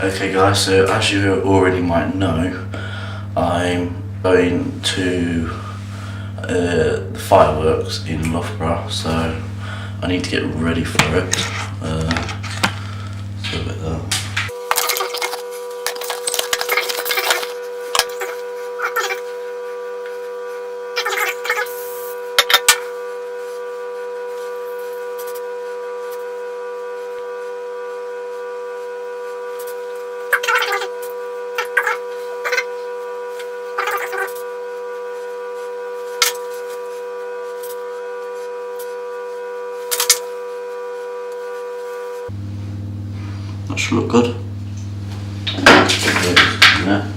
Okay guys, so as you already might know, I'm going to the fireworks in Loughborough, so I need to get ready for it. So a bit there. That should look good. Next.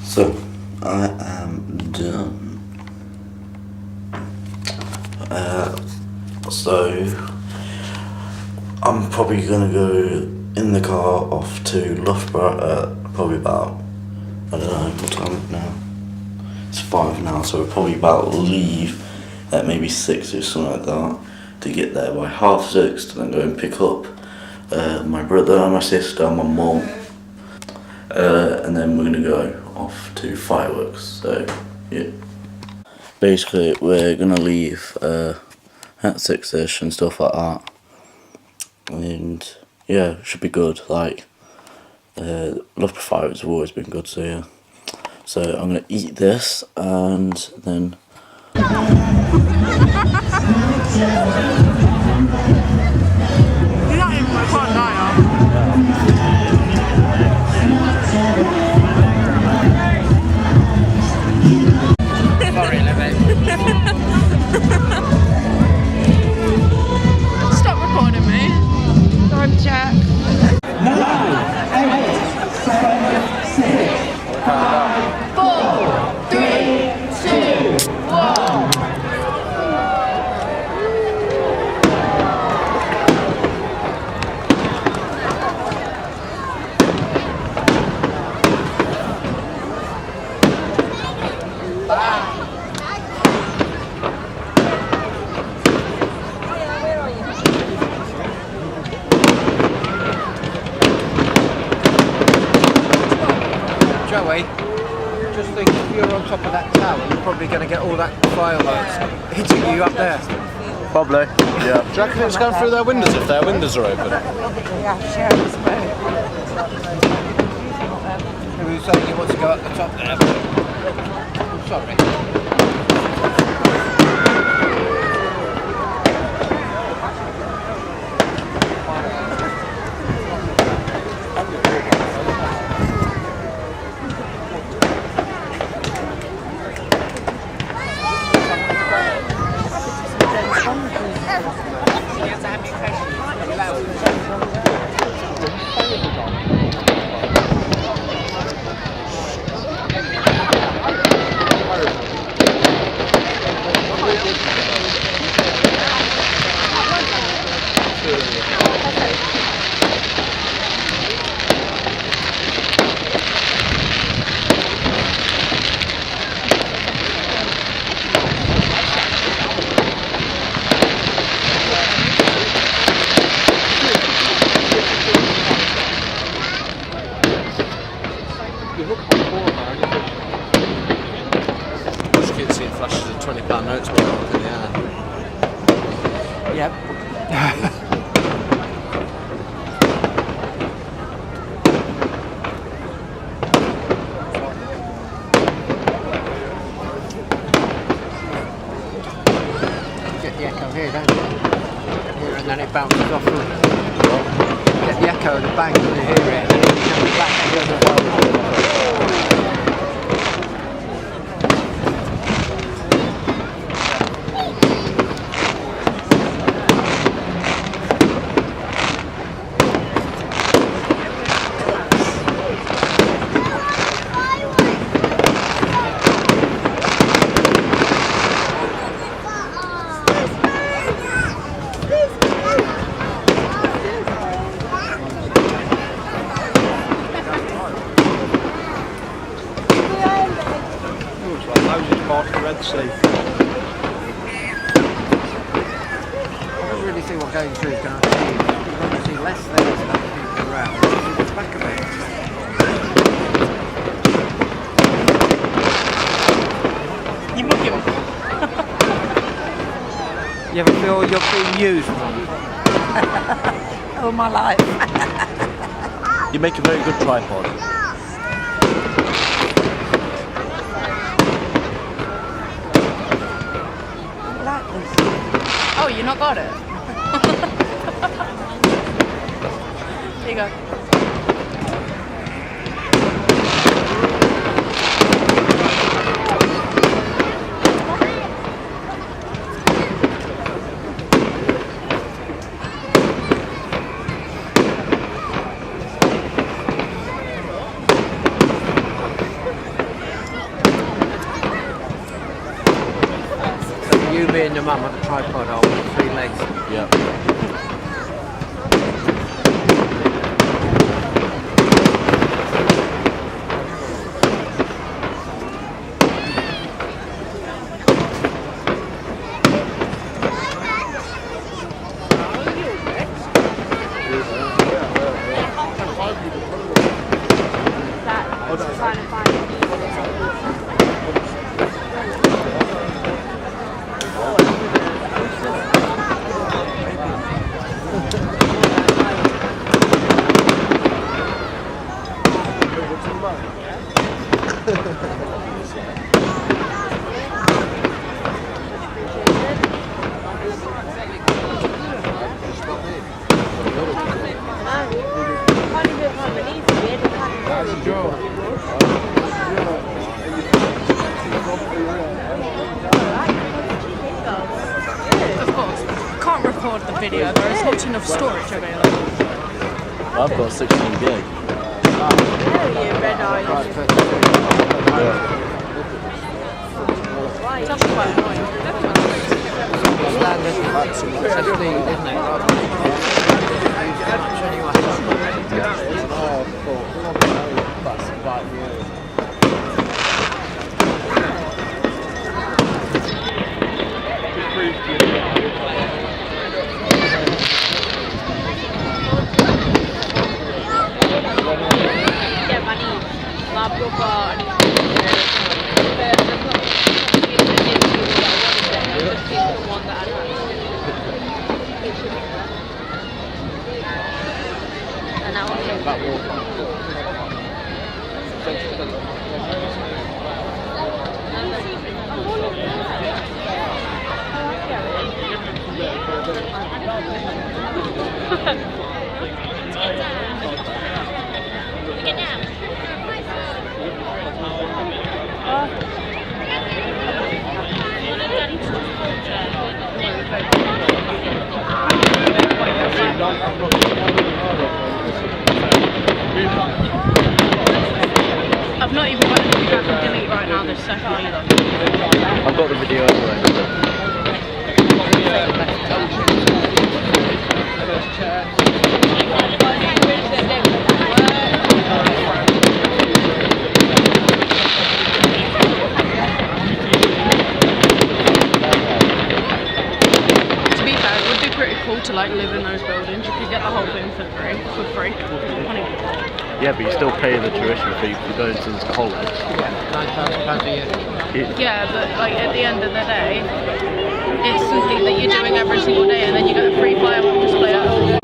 So, I am done. So, I'm probably gonna go in the car off to Loughborough at probably about, I don't know, what time is it now? It's 5 now, so we'll probably about leave at maybe 6 or something like that to get there by 6:30 to then go and pick up my brother, my sister, my mum. And then we're gonna go off to fireworks, so yeah. Basically, we're gonna leave at 6ish and stuff like that, and yeah, it should be good. Like, Loughborough fireworks have always been good, so yeah. So I'm gonna eat this and then. You're not even my fun night, sorry, stop recording me. I'm Jack. 9, 8, 7, 6, 5, 4, 3, 2, 1. Joey, just think if you're on top of that tower, you're probably going to get all that fireworks hitting you up there. Probably, yeah. Do you reckon it's going through their windows if their windows are open? Yeah, sure, it's fine. He was saying he wants to go up the top there, but I'm sorry. see it flashes the £20 notes in the air. Yep. Get the echo here, don't you? Here and then it bounces off. Get the echo of the bang when you hear it, and then it comes back and goes off. Red Sea. I don't really see what going through is going to achieve. You're going to see less things than other people around. It's back a bit. You muck him. You ever feel you're being used? All my life. You make a very good tripod. Oh, you not got it? There you go. You, me and your mum on the tripod on with 3 legs. Yeah. Of course. Can't record the video. There is not enough storage available. I've got 16 gig. It's actually quite annoying. Standard maximum 15, isn't it? I've not even got it to delete right now this second either. I've got the video anyway. To be fair, it would be pretty cool to like live in those buildings. You could get the whole thing for free. Honey. Yeah, but you still pay the tuition fee for going to this college. £9,000 a year. Yeah, but like at the end of the day, it's something that you're doing every single day, and then you get a free firework display at home.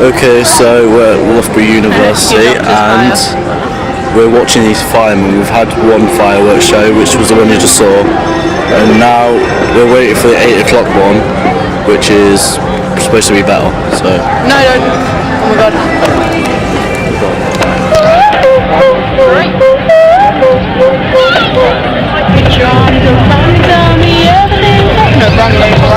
Okay, so we're at Loughborough University and we're watching these firemen. We've had one fireworks show, which was the one you just saw, and now we're waiting for the 8 o'clock one, which is supposed to be better. So No, no. Oh my god. Right. No, wrong label.